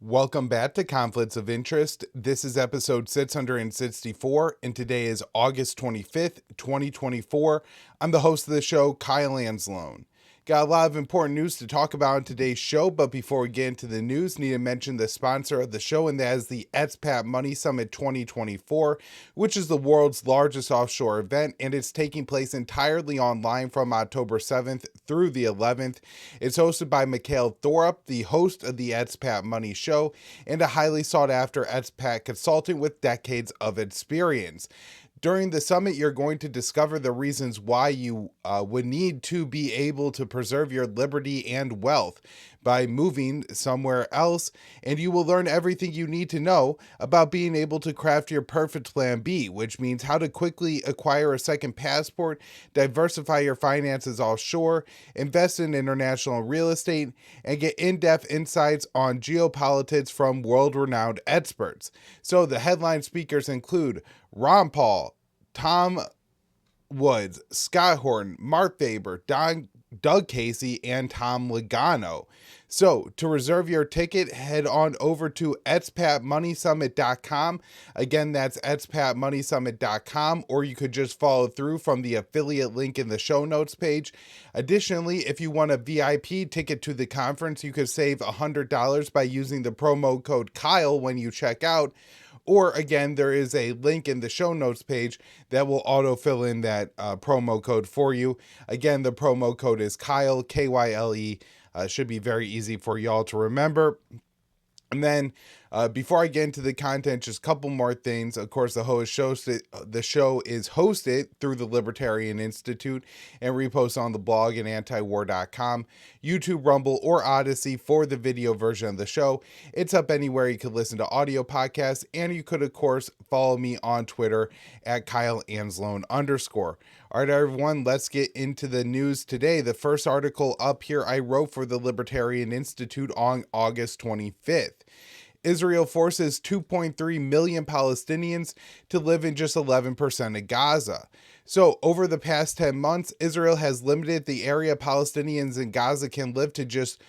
Welcome back to Conflicts of Interest. This is episode 664, and today is August 25th, 2024. I'm the host of the show, Kyle Anzalone. Got a lot of important news to talk about in today's show, but before we get into the news, need to mention the sponsor of the show, and that is the Expat Money Summit 2024, which is the world's largest offshore event, and it's taking place entirely online from October 7th through the 11th. It's hosted by Mikhail Thorup, the host of the Expat Money Show, and a highly sought-after expat consultant with decades of experience. During the summit, you're going to discover the reasons why you would need to be able to preserve your liberty and wealth by moving somewhere else, and you will learn everything you need to know about being able to craft your perfect plan B, which means how to quickly acquire a second passport, diversify your finances offshore, invest in international real estate, and get in-depth insights on geopolitics from world-renowned experts. So the headline speakers include Ron Paul, Tom Woods, Scott Horton, Mark Faber, Doug Casey, and Tom Logano. So to reserve your ticket, head on over to expatmoneysummit.com. Again, that's expatmoneysummit.com, or you could just follow through from the affiliate link in the show notes page. Additionally, if you want a VIP ticket to the conference, you could save $100 by using the promo code Kyle when you check out. Or again, there is a link in the show notes page that will auto fill in that promo code for you. Again, the promo code is Kyle, Kyle. Should be very easy for y'all to remember. And then before I get into the content, just a couple more things. Of course, the show is hosted through the Libertarian Institute and reposted on the blog at antiwar.com, YouTube, Rumble, or Odysee for the video version of the show. It's up anywhere you could listen to audio podcasts, and you could, of course, follow me on Twitter at KyleAnzalone_. All right, everyone, let's get into the news today. The first article up here I wrote for the Libertarian Institute on August 25th. Israel forces 2.3 million Palestinians to live in just 11% of Gaza. So over the past 10 months, Israel has limited the area Palestinians in Gaza can live to just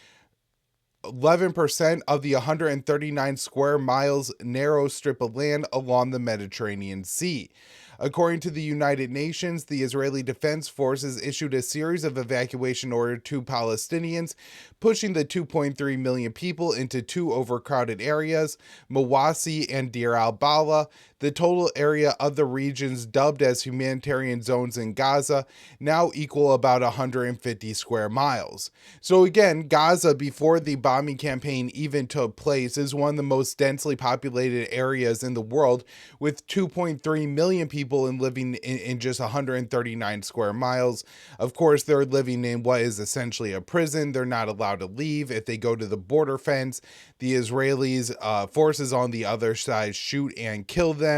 11% of the 139 square miles narrow strip of land along the Mediterranean Sea. According to the United Nations, the Israeli Defense Forces issued a series of evacuation orders to Palestinians, pushing the 2.3 million people into two overcrowded areas, Mawasi and Deir al-Balah. The total area of the regions dubbed as humanitarian zones in Gaza now equal about 150 square miles. So again, Gaza, before the bombing campaign even took place, is one of the most densely populated areas in the world, with 2.3 million people living in just 139 square miles. Of course, they're living in what is essentially a prison. They're not allowed to leave. If they go to the border fence, the Israelis forces on the other side shoot and kill them.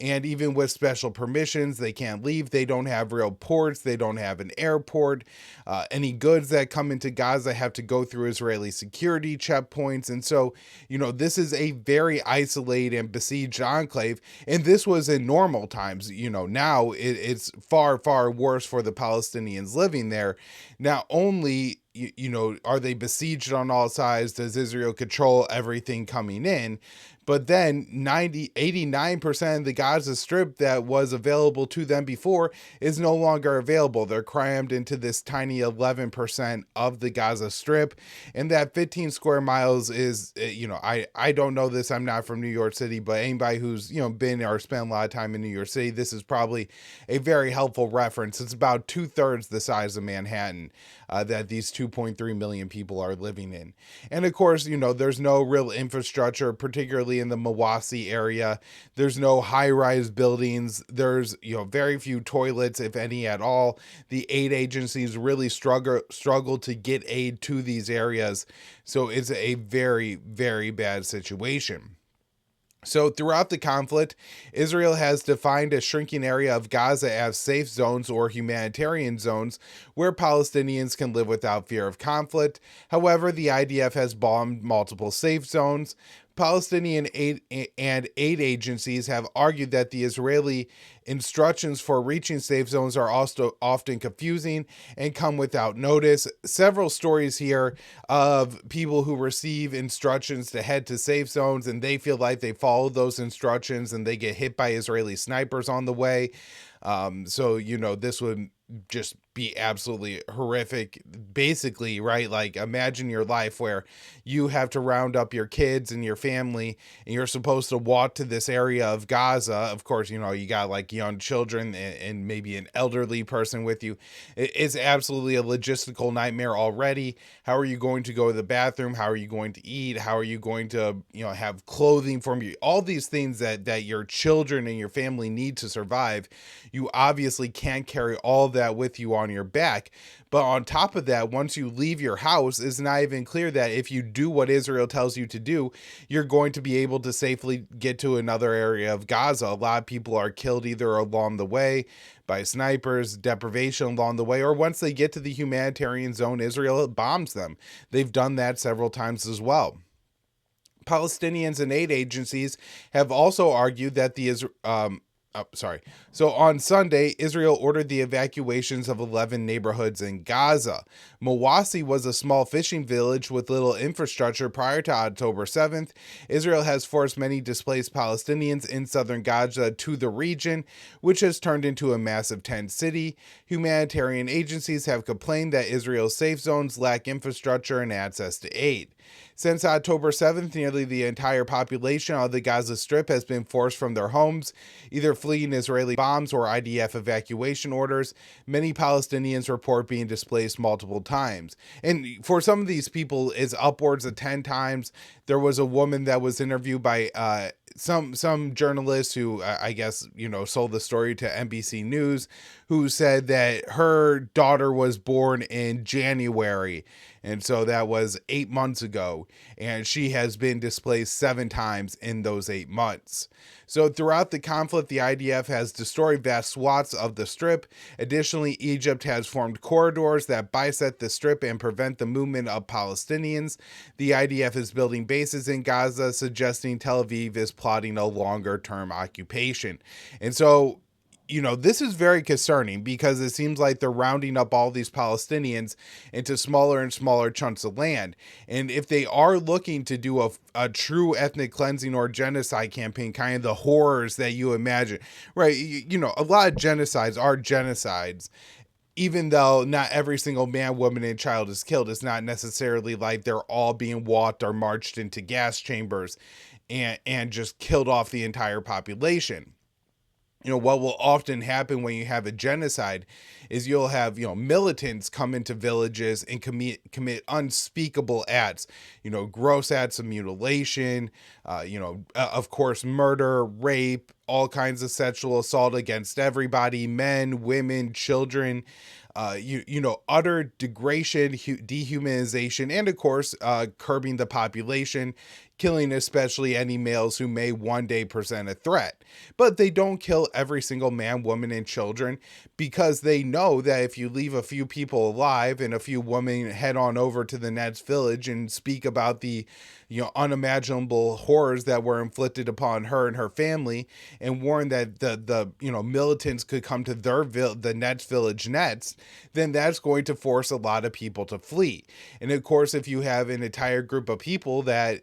And even with special permissions, they can't leave. They don't have real ports. They don't have an airport. Any goods that come into Gaza have to go through Israeli security checkpoints. And so, this is a very isolated and besieged enclave. And this was in normal times. Now it's far, far worse for the Palestinians living there. Not only are they besieged on all sides? Does Israel control everything coming in? But then 89% of the Gaza Strip that was available to them before is no longer available. They're crammed into this tiny 11% of the Gaza Strip. And that 15 square miles is, I don't know this. I'm not from New York City, but anybody who's, been or spent a lot of time in New York City, this is probably a very helpful reference. It's about 2/3 the size of Manhattan that these 2.3 million people are living in. And of course, there's no real infrastructure, particularly in the Mawasi area. There's no high-rise buildings. There's, very few toilets, if any at all. The aid agencies really struggle to get aid to these areas. So it's a very, very bad situation. So throughout the conflict, Israel has defined a shrinking area of Gaza as safe zones or humanitarian zones where Palestinians can live without fear of conflict. However, the IDF has bombed multiple safe zones. Palestinian aid agencies have argued that the Israeli instructions for reaching safe zones are also often confusing and come without notice. Several stories here of people who receive instructions to head to safe zones and they feel like they follow those instructions and they get hit by Israeli snipers on the way. This would just be absolutely horrific. Basically, right? Like, imagine your life where you have to round up your kids and your family and you're supposed to walk to this area of Gaza. Of course, you got like young children and maybe an elderly person with you. It's absolutely a logistical nightmare already. How are you going to go to the bathroom? How are you going to eat? How are you going to, have clothing from you? All these things that your children and your family need to survive. You obviously can't carry all of that with you on your back. But on top of that, once you leave your house, it's not even clear that if you do what Israel tells you to do, you're going to be able to safely get to another area of Gaza. A lot of people are killed either along the way by snipers, deprivation along the way, or once they get to the humanitarian zone, Israel bombs them. They've done that several times as well. Palestinians and aid agencies have also argued that So on Sunday, Israel ordered the evacuations of 11 neighborhoods in Gaza. Mawasi was a small fishing village with little infrastructure prior to October 7th. Israel has forced many displaced Palestinians in southern Gaza to the region, which has turned into a massive tent city. Humanitarian agencies have complained that Israel's safe zones lack infrastructure and access to aid. Since October 7th, nearly the entire population of the Gaza Strip has been forced from their homes, either fleeing Israeli bombs or IDF evacuation orders. Many Palestinians report being displaced multiple times. And for some of these people, it's upwards of 10 times. There was a woman that was interviewed by some journalists who I guess sold the story to NBC News, who said that her daughter was born in January, and so that was 8 months ago, and she has been displaced 7 times in those 8 months. So throughout the conflict, the IDF has destroyed vast swaths of the Strip. Additionally, Egypt has formed corridors that bisect the Strip and prevent the movement of Palestinians. The IDF is building bases in Gaza, suggesting Tel Aviv is plotting a longer-term occupation. And so, this is very concerning because it seems like they're rounding up all these Palestinians into smaller and smaller chunks of land. And if they are looking to do a true ethnic cleansing or genocide campaign, kind of the horrors that you imagine, right? A lot of genocides are genocides. Even though not every single man, woman, and child is killed, it's not necessarily like they're all being walked or marched into gas chambers and just killed off the entire population. What will often happen when you have a genocide is you'll have, militants come into villages and commit unspeakable acts, gross acts of mutilation, of course, murder, rape, all kinds of sexual assault against everybody, men, women, children, utter degradation, dehumanization, and of course, curbing the population, killing especially any males who may one day present a threat. But they don't kill every single man, woman, and children because they know that if you leave a few people alive and a few women head on over to the next village and speak about the unimaginable horrors that were inflicted upon her and her family and warn that the militants could come to the next village next, then that's going to force a lot of people to flee. And of course, if you have an entire group of people that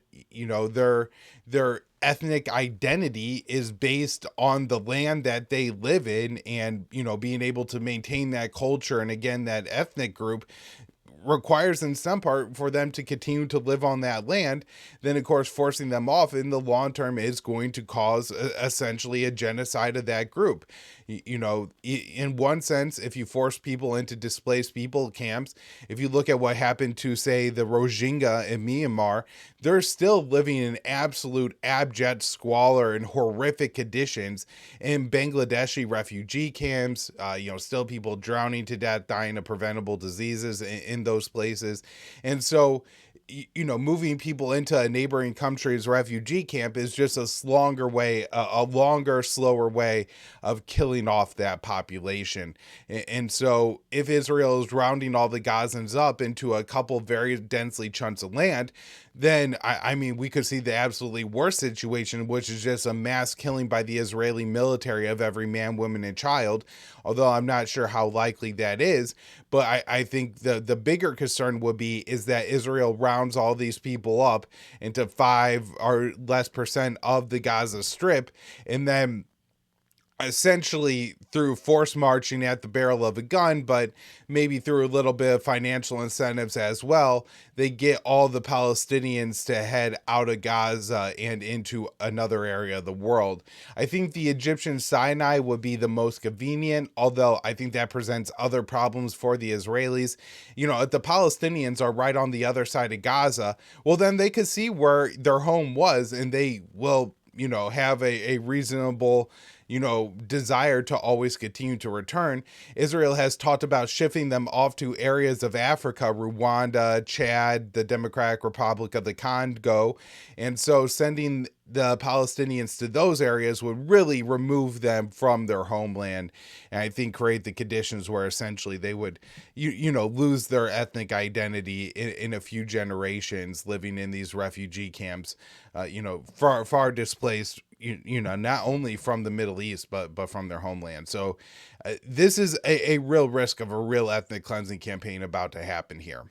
their ethnic identity is based on the land that they live in and being able to maintain that culture, and again, that ethnic group requires in some part for them to continue to live on that land, then of course forcing them off in the long term is going to cause essentially a genocide of that group. In one sense, if you force people into displaced people camps, if you look at what happened to, say, the Rohingya in Myanmar, they're still living in absolute abject squalor and horrific conditions in Bangladeshi refugee camps, still people drowning to death, dying of preventable diseases in those places. And so moving people into a neighboring country's refugee camp is just a longer way, a longer, slower way of killing off that population. And so if Israel is rounding all the Gazans up into a couple very densely chunks of land, then I mean, we could see the absolutely worst situation, which is just a mass killing by the Israeli military of every man, woman, and child, although I'm not sure how likely that is. But I think the bigger concern would be is that Israel rounds all these people up into 5 or less percent of the Gaza Strip, and then essentially through force marching at the barrel of a gun, but maybe through a little bit of financial incentives as well, they get all the Palestinians to head out of Gaza and into another area of the world. I think the Egyptian Sinai would be the most convenient, although I think that presents other problems for the Israelis. If the Palestinians are right on the other side of Gaza, well, then they could see where their home was, and they will, have a reasonable desire to always continue to return. Israel has talked about shifting them off to areas of Africa, Rwanda, Chad, the Democratic Republic of the Congo. And so sending the Palestinians to those areas would really remove them from their homeland, and I think create the conditions where essentially they would, lose their ethnic identity in a few generations living in these refugee camps, far displaced, not only from the Middle East, but from their homeland. So this is a real risk of a real ethnic cleansing campaign about to happen here.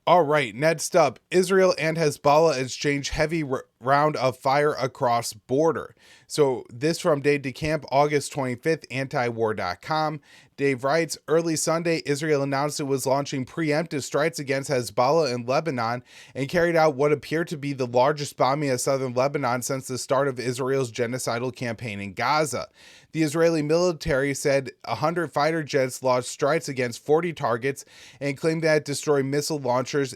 All right, next up, Israel and Hezbollah exchange heavy round of fire across border. So this from Dave DeCamp, August 25th, antiwar.com. Dave writes, early Sunday, Israel announced it was launching preemptive strikes against Hezbollah in Lebanon and carried out what appeared to be the largest bombing of southern Lebanon since the start of Israel's genocidal campaign in Gaza. The Israeli military said 100 fighter jets launched strikes against 40 targets and claimed that it destroyed missile launchers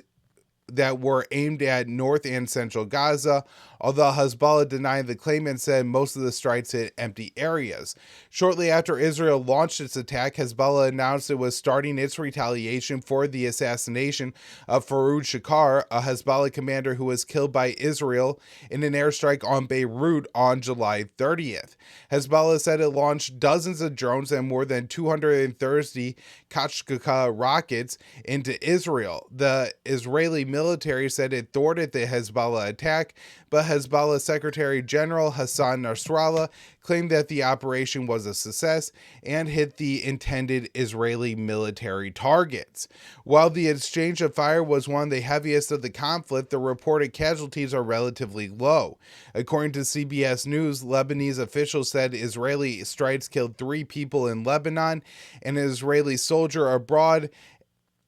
that were aimed at north and central Gaza, although Hezbollah denied the claim and said most of the strikes hit empty areas. Shortly after Israel launched its attack, Hezbollah announced it was starting its retaliation for the assassination of Faroud Shakar, a Hezbollah commander who was killed by Israel in an airstrike on Beirut on July 30th. Hezbollah said it launched dozens of drones and more than 230 Kachkaka rockets into Israel. The Israeli military said it thwarted the Hezbollah attack, but Hezbollah Secretary General Hassan Nasrallah claimed that the operation was a success and hit the intended Israeli military targets. While the exchange of fire was one of the heaviest of the conflict, the reported casualties are relatively low. According to CBS News, Lebanese officials said Israeli strikes killed 3 people in Lebanon, an Israeli soldier abroad,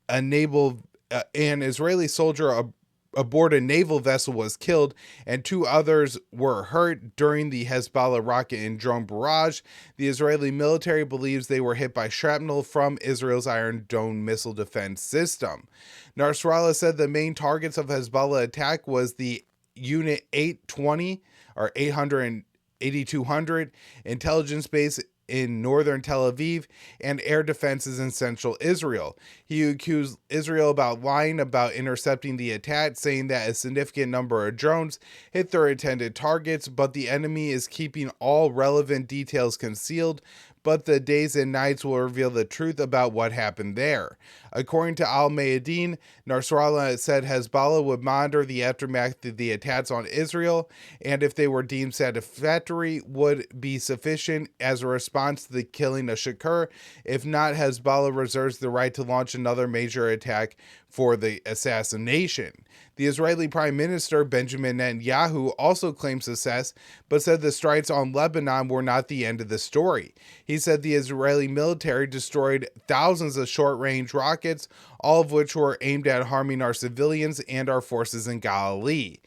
an Israeli soldier aboard a naval vessel was killed, and 2 others were hurt during the Hezbollah rocket and drone barrage. The Israeli military believes they were hit by shrapnel from Israel's Iron Dome missile defense system. Nasrallah said the main targets of Hezbollah attack was the Unit 820 or 8200 intelligence base in northern Tel Aviv and air defenses in central Israel. He accused Israel about lying about intercepting the attack, saying that a significant number of drones hit their intended targets, but the enemy is keeping all relevant details concealed, but the days and nights will reveal the truth about what happened there. According to Al Mayadeen, Nasrallah said Hezbollah would monitor the aftermath of the attacks on Israel, and if they were deemed satisfactory, would be sufficient as a response to the killing of Shakir. If not, Hezbollah reserves the right to launch another major attack for the assassination. The Israeli Prime Minister Benjamin Netanyahu also claimed success, but said the strikes on Lebanon were not the end of the story. He said the Israeli military destroyed thousands of short-range rockets, all of which were aimed at harming our civilians and our forces in Galilee.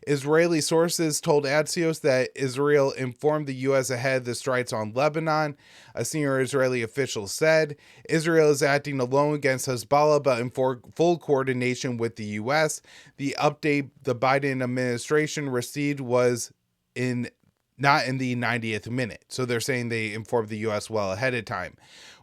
Israeli sources told Axios that Israel informed the U.S. ahead of the strikes on Lebanon. A senior Israeli official said, Israel is acting alone against Hezbollah, but in full coordination with the U.S. The update the Biden administration received was not in the 90th minute. So they're saying they informed the U.S. well ahead of time.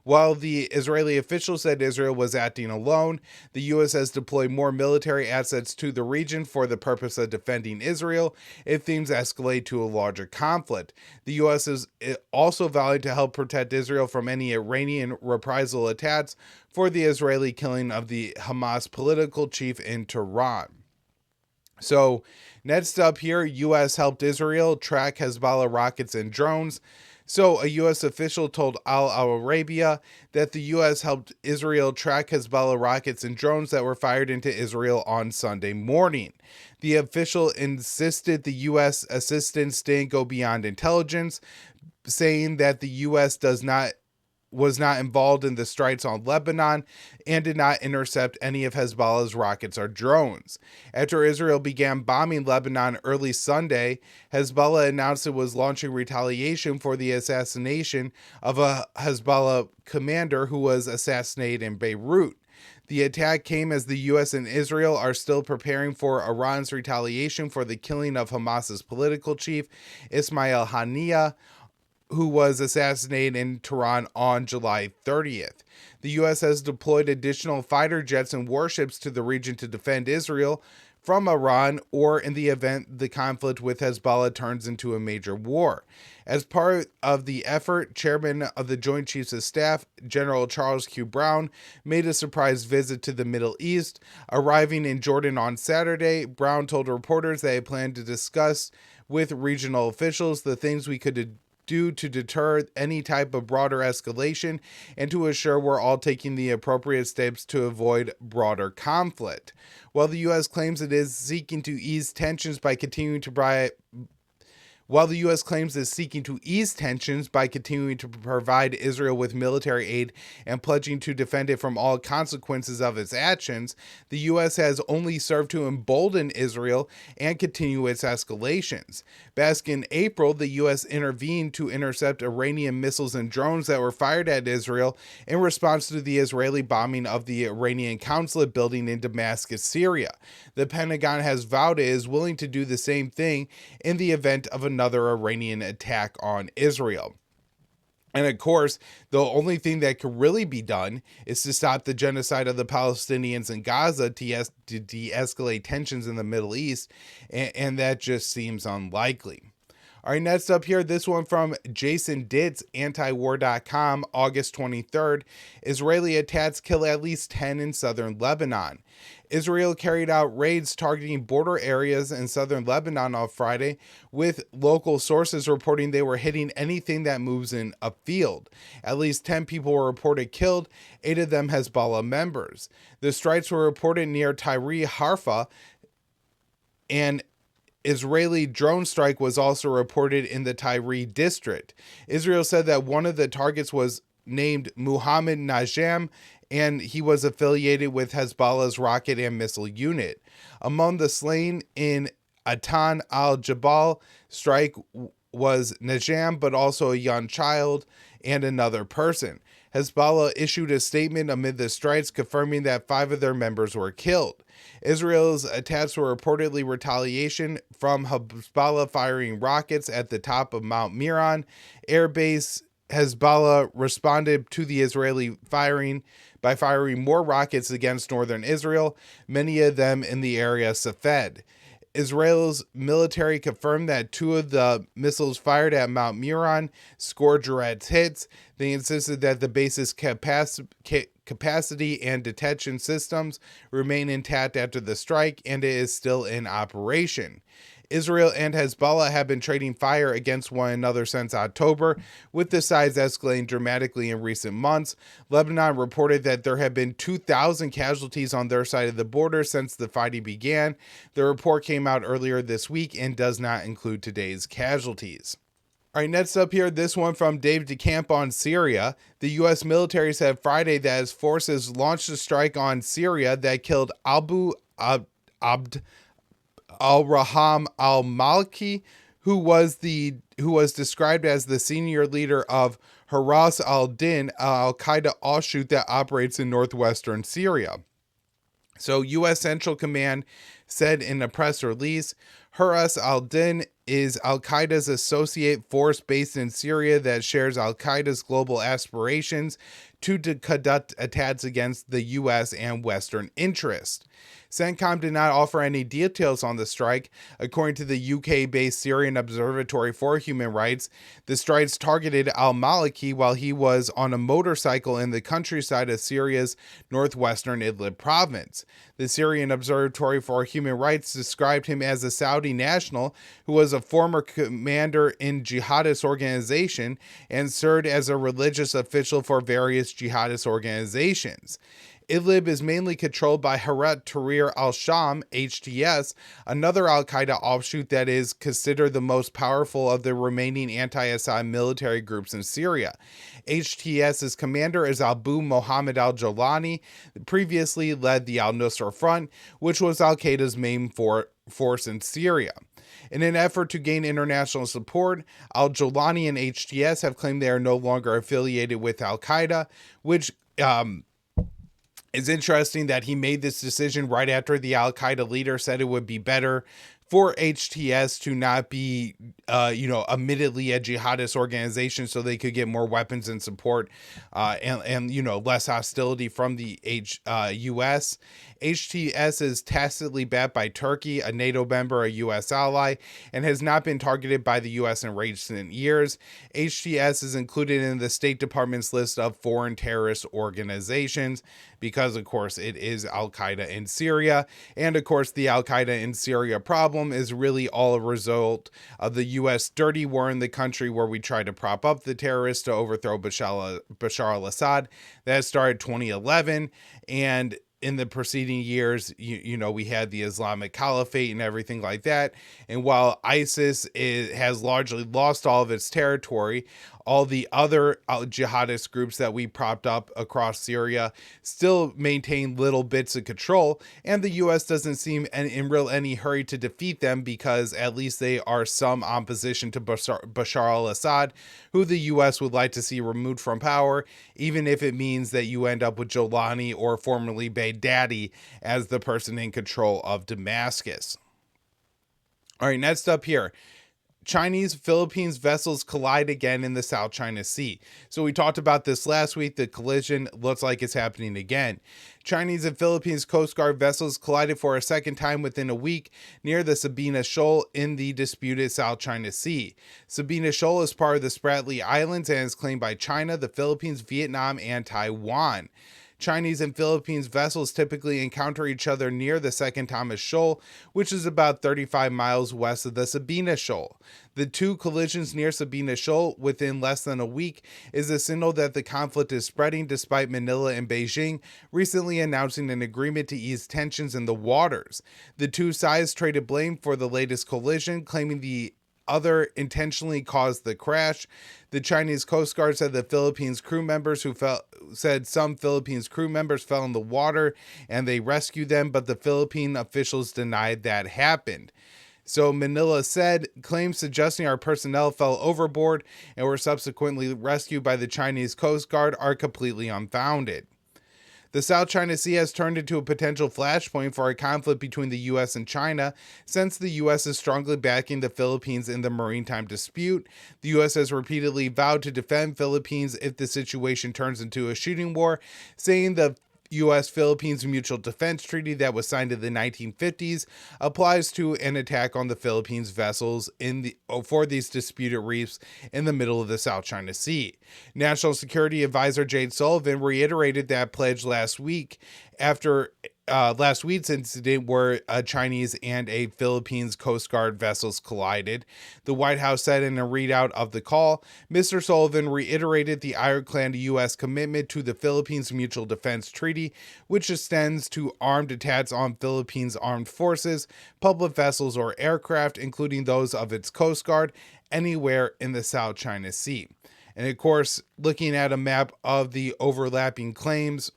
While the Israeli official said Israel was acting alone, the U.S. has deployed more military assets to the region for the purpose of defending Israel if things escalate to a larger conflict. The U.S. is also vowing to help protect Israel from any Iranian reprisal attacks for the Israeli killing of the Hamas political chief in Tehran. So, next up here, U.S. helped Israel track Hezbollah rockets and drones. So, a U.S. official told Al Arabiya that the U.S. helped Israel track Hezbollah rockets and drones that were fired into Israel on Sunday morning. The official insisted the U.S. assistance didn't go beyond intelligence, saying that the U.S. was not involved in the strikes on Lebanon and did not intercept any of Hezbollah's rockets or drones. After Israel began bombing Lebanon early Sunday, Hezbollah announced it was launching retaliation for the assassination of a Hezbollah commander who was assassinated in Beirut. The attack came as the U.S. and Israel are still preparing for Iran's retaliation for the killing of Hamas's political chief, Ismail Haniyeh, who was assassinated in Tehran on July 30th. The U.S. has deployed additional fighter jets and warships to the region to defend Israel from Iran, or in the event the conflict with Hezbollah turns into a major war. As part of the effort, Chairman of the Joint Chiefs of Staff, General Charles Q. Brown, made a surprise visit to the Middle East. Arriving in Jordan on Saturday, Brown told reporters they had planned to discuss with regional officials the things we could do to deter any type of broader escalation and to assure we're all taking the appropriate steps to avoid broader conflict. While the U.S. claims it is seeking to ease tensions by continuing to provide Israel with military aid and pledging to defend it from all consequences of its actions, the U.S. has only served to embolden Israel and continue its escalations. Back in April, the U.S. intervened to intercept Iranian missiles and drones that were fired at Israel in response to the Israeli bombing of the Iranian consulate building in Damascus, Syria. The Pentagon has vowed it is willing to do the same thing in the event of another Iranian attack on Israel. And of course, the only thing that could really be done is to stop the genocide of the Palestinians in Gaza to de-escalate tensions in the Middle East, and that just seems unlikely. All right, next up here, this one from Jason Ditz, antiwar.com, August 23rd. Israeli attacks kill at least 10 in southern Lebanon. Israel carried out raids targeting border areas in southern Lebanon on Friday, with local sources reporting they were hitting anything that moves in a field. At least 10 people were reported killed, 8 of them Hezbollah members. The strikes were reported near Tyre Harfa, and Israeli drone strike was also reported in the Tyre district. Israel said that one of the targets was named Muhammad Najam, and he was affiliated with Hezbollah's rocket and missile unit. Among the slain in Atan al-Jabal strike was Najam, but also a young child and another person. Hezbollah issued a statement amid the strikes confirming that 5 of their members were killed. Israel's attacks were reportedly retaliation from Hezbollah firing rockets at the top of Mount Meron air base. Hezbollah responded to the Israeli firing by firing more rockets against northern Israel, many of them in the area Safed. Israel's military confirmed that 2 of the missiles fired at Mount Meron scored direct hits. They insisted that the base's capacity and detection systems remain intact after the strike, and it is still in operation. Israel and Hezbollah have been trading fire against one another since October, with the sides escalating dramatically in recent months. Lebanon reported that there have been 2,000 casualties on their side of the border since the fighting began. The report came out earlier this week and does not include today's casualties. All right, next up here, this one from Dave DeCamp on Syria. The U.S. military said Friday that its forces launched a strike on Syria that killed Abu Abd al-Raham al-Maliki, who was described as the senior leader of Haras al-Din, al-Qaeda offshoot that operates in northwestern Syria. So U.S. Central Command said in a press release, Haras al-Din is al-Qaeda's associate force based in Syria that shares al-Qaeda's global aspirations to conduct attacks against the U.S. and Western interests. CENTCOM did not offer any details on the strike. According to the UK-based Syrian Observatory for Human Rights, the strikes targeted al-Maliki while he was on a motorcycle in the countryside of Syria's Northwestern Idlib province. The Syrian Observatory for Human Rights described him as a Saudi national who was a former commander in jihadist organization and served as a religious official for various jihadist organizations. Idlib is mainly controlled by Hayat Tahrir al-Sham, HTS, another al-Qaeda offshoot that is considered the most powerful of the remaining anti-Assad military groups in Syria. HTS's commander is Abu Mohammed al-Jolani, previously led the al-Nusra Front, which was al-Qaeda's main force in Syria. In an effort to gain international support, al-Jolani and HTS have claimed they are no longer affiliated with al-Qaeda, which it's interesting that he made this decision right after the al-Qaeda leader said it would be better for HTS to not be, admittedly a jihadist organization so they could get more weapons and support and less hostility from the U.S. HTS is tacitly backed by Turkey, a NATO member, a U.S. ally, and has not been targeted by the U.S. in recent years. HTS is included in the State Department's list of foreign terrorist organizations because, of course, it is al-Qaeda in Syria. And, of course, the al-Qaeda in Syria problem is really all a result of the U.S. dirty war in the country where we tried to prop up the terrorists to overthrow Bashar al-Assad. That started 2011, and in the preceding years, we had the Islamic Caliphate and everything like that. And while ISIS has largely lost all of its territory, all the other jihadist groups that we propped up across Syria still maintain little bits of control, and the U.S. doesn't seem in any hurry to defeat them because at least they are some opposition to Bashar al-Assad, who the U.S. would like to see removed from power, even if it means that you end up with Jolani or formerly Baghdadi as the person in control of Damascus. All right, next up here. Chinese-Philippines vessels collide again in the South China Sea. So we talked about this last week. The collision looks like it's happening again. Chinese and Philippines Coast Guard vessels collided for a second time within a week near the Sabina Shoal in the disputed South China Sea. Sabina Shoal is part of the Spratly Islands and is claimed by China, the Philippines, Vietnam, and Taiwan. Chinese and Philippines vessels typically encounter each other near the Second Thomas Shoal, which is about 35 miles west of the Sabina Shoal. The two collisions near Sabina Shoal within less than a week is a signal that the conflict is spreading, despite Manila and Beijing recently announcing an agreement to ease tensions in the waters. The two sides traded blame for the latest collision, claiming the other intentionally caused the crash. The Chinese Coast Guard said some Philippines crew members fell in the water and they rescued them, but the Philippine officials denied that happened. So Manila said claims suggesting our personnel fell overboard and were subsequently rescued by the Chinese Coast Guard are completely unfounded. The South China Sea has turned into a potential flashpoint for a conflict between the U.S. and China, since the U.S. is strongly backing the Philippines in the maritime dispute. The U.S. has repeatedly vowed to defend Philippines if the situation turns into a shooting war, saying the U.S.-Philippines Mutual Defense Treaty that was signed in the 1950s applies to an attack on the Philippines vessels for these disputed reefs in the middle of the South China Sea. National Security Advisor Jake Sullivan reiterated that pledge last week after last week's incident where a Chinese and a Philippines Coast Guard vessels collided. The White House said in a readout of the call, Mr. Sullivan reiterated the ironclad U.S. commitment to the Philippines Mutual Defense Treaty, which extends to armed attacks on Philippines armed forces, public vessels, or aircraft, including those of its Coast Guard, anywhere in the South China Sea. And of course, looking at a map of the overlapping claims,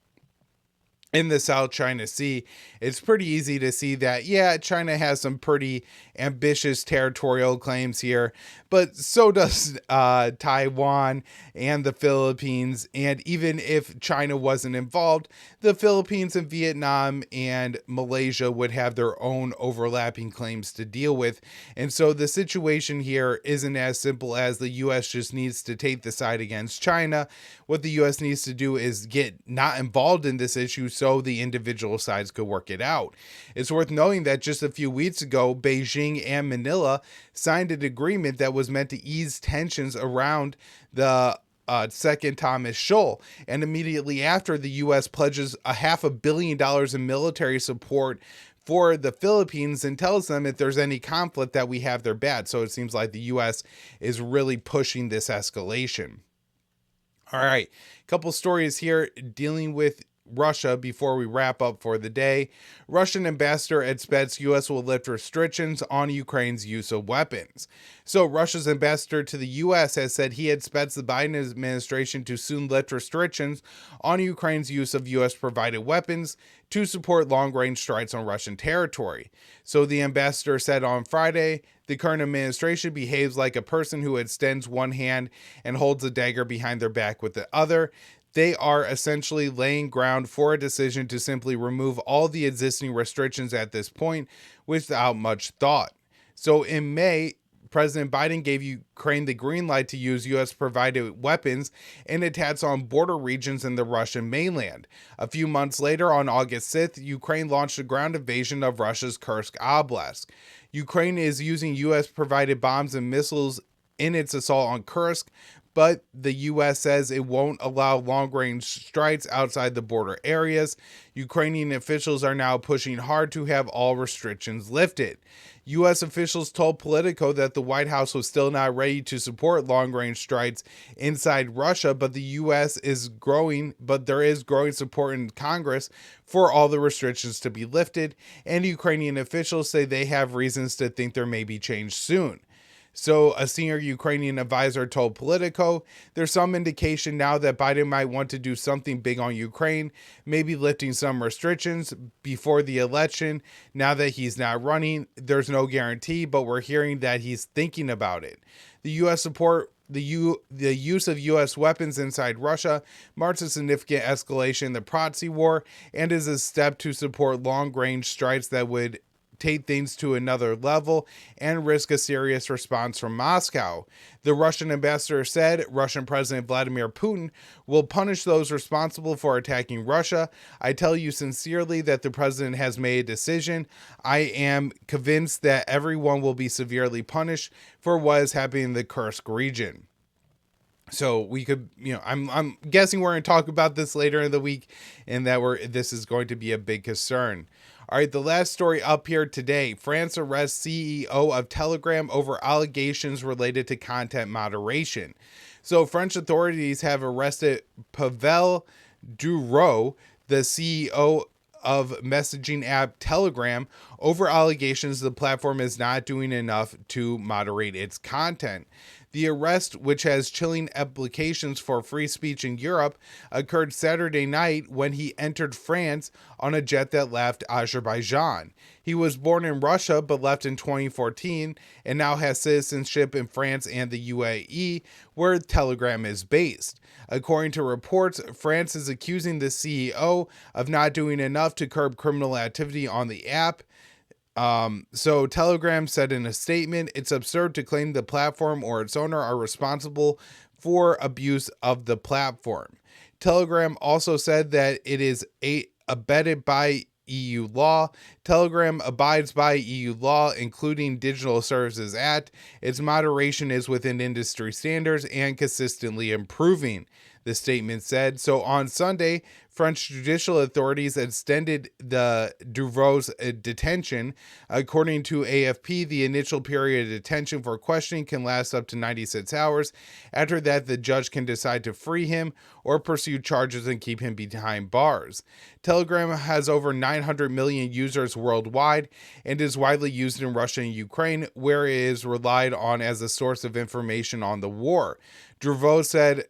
in the South China Sea, it's pretty easy to see that, yeah, China has some pretty ambitious territorial claims here, but so does Taiwan and the Philippines. And even if China wasn't involved, the Philippines and Vietnam and Malaysia would have their own overlapping claims to deal with. And so the situation here isn't as simple as the U.S. just needs to take the side against China. What the U.S. needs to do is get not involved in this issue so the individual sides could work it out. It's worth knowing that just a few weeks ago, Beijing and Manila signed an agreement that was meant to ease tensions around the second Thomas Shoal. And immediately after, the U.S. pledges $500 million in military support for the Philippines and tells them if there's any conflict that we have their back. So it seems like the U.S. is really pushing this escalation. All right, a couple stories here dealing with Russia before we wrap up for the day. Russian ambassador expects U.S. will lift restrictions on Ukraine's use of weapons. So Russia's ambassador to the U.S. has said he expects the Biden administration to soon lift restrictions on Ukraine's use of U.S.-provided weapons to support long-range strikes on Russian territory. So the ambassador said on Friday, the current administration behaves like a person who extends one hand and holds a dagger behind their back with the other. They are essentially laying ground for a decision to simply remove all the existing restrictions at this point without much thought. So in May, President Biden gave Ukraine the green light to use U.S.-provided weapons in attacks on border regions in the Russian mainland. A few months later, on August 6th, Ukraine launched a ground invasion of Russia's Kursk Oblast. Ukraine is using U.S.-provided bombs and missiles in its assault on Kursk, but the U.S. says it won't allow long-range strikes outside the border areas. Ukrainian officials are now pushing hard to have all restrictions lifted. U.S. officials told Politico that the White House was still not ready to support long-range strikes inside Russia, but the U.S. is growing, but there is growing support in Congress for all the restrictions to be lifted, and Ukrainian officials say they have reasons to think there may be change soon. So a senior Ukrainian advisor told Politico, there's some indication now that Biden might want to do something big on Ukraine, maybe lifting some restrictions before the election. Now that he's not running, there's no guarantee, but we're hearing that he's thinking about it. The U.S. support the use of U.S. weapons inside Russia marks a significant escalation in the proxy war and is a step to support long-range strikes that would take things to another level and risk a serious response from Moscow. The Russian ambassador said Russian President Vladimir Putin will punish those responsible for attacking Russia. I tell you sincerely that the president has made a decision. I am convinced that everyone will be severely punished for what is happening in the Kursk region. So we could, I'm guessing we're going to talk about this later in the week and that this is going to be a big concern. All right, the last story up here today. France arrests CEO of Telegram over allegations related to content moderation. So French authorities have arrested Pavel Durand, the CEO of messaging app Telegram, over allegations the platform is not doing enough to moderate its content. The arrest, which has chilling implications for free speech in Europe, occurred Saturday night when he entered France on a jet that left Azerbaijan. He was born in Russia but left in 2014 and now has citizenship in France and the UAE, where Telegram is based. According to reports, France is accusing the CEO of not doing enough to curb criminal activity on the app. So Telegram said in a statement, it's absurd to claim the platform or its owner are responsible for abuse of the platform. Telegram also said that it is abetted by EU law. Telegram abides by EU law, including Digital Services Act. Its moderation is within industry standards and consistently improving, the statement said. So on Sunday, French judicial authorities extended the Durand's detention. According to AFP, the initial period of detention for questioning can last up to 96 hours. After that, the judge can decide to free him or pursue charges and keep him behind bars. Telegram has over 900 million users worldwide and is widely used in Russia and Ukraine, where it is relied on as a source of information on the war. Durand said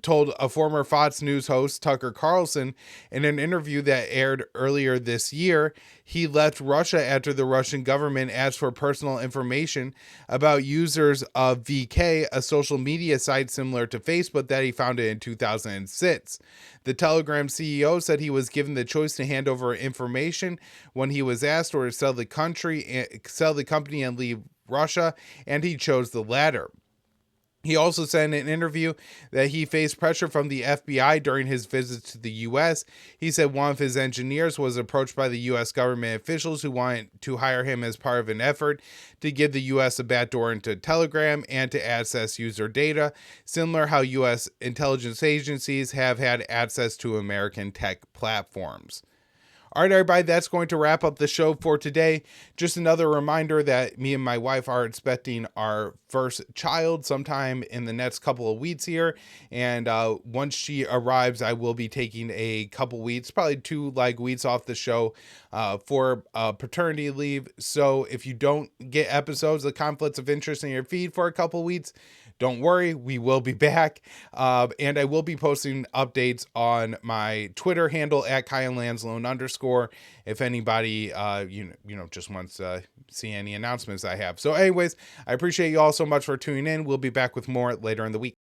told a former Fox News host, Tucker Carlson, in an interview that aired earlier this year, he left Russia after the Russian government asked for personal information about users of VK, a social media site similar to Facebook that he founded in 2006. The Telegram CEO said he was given the choice to hand over information when he was asked, or to sell the company and leave Russia, and he chose the latter. He also said in an interview that he faced pressure from the FBI during his visits to the U.S. He said one of his engineers was approached by the U.S. government officials who wanted to hire him as part of an effort to give the U.S. a backdoor into Telegram and to access user data, similar how U.S. intelligence agencies have had access to American tech platforms. All right, everybody, that's going to wrap up the show for today. Just another reminder that me and my wife are expecting our first child sometime in the next couple of weeks here. And once she arrives, I will be taking a couple weeks, probably 2 weeks off the show for paternity leave. So if you don't get episodes of Conflicts of Interest in your feed for a couple weeks, don't worry, we will be back. And I will be posting updates on my Twitter handle at @KyleAnzalone_. If anybody, just wants to see any announcements I have. So anyways, I appreciate you all so much for tuning in. We'll be back with more later in the week.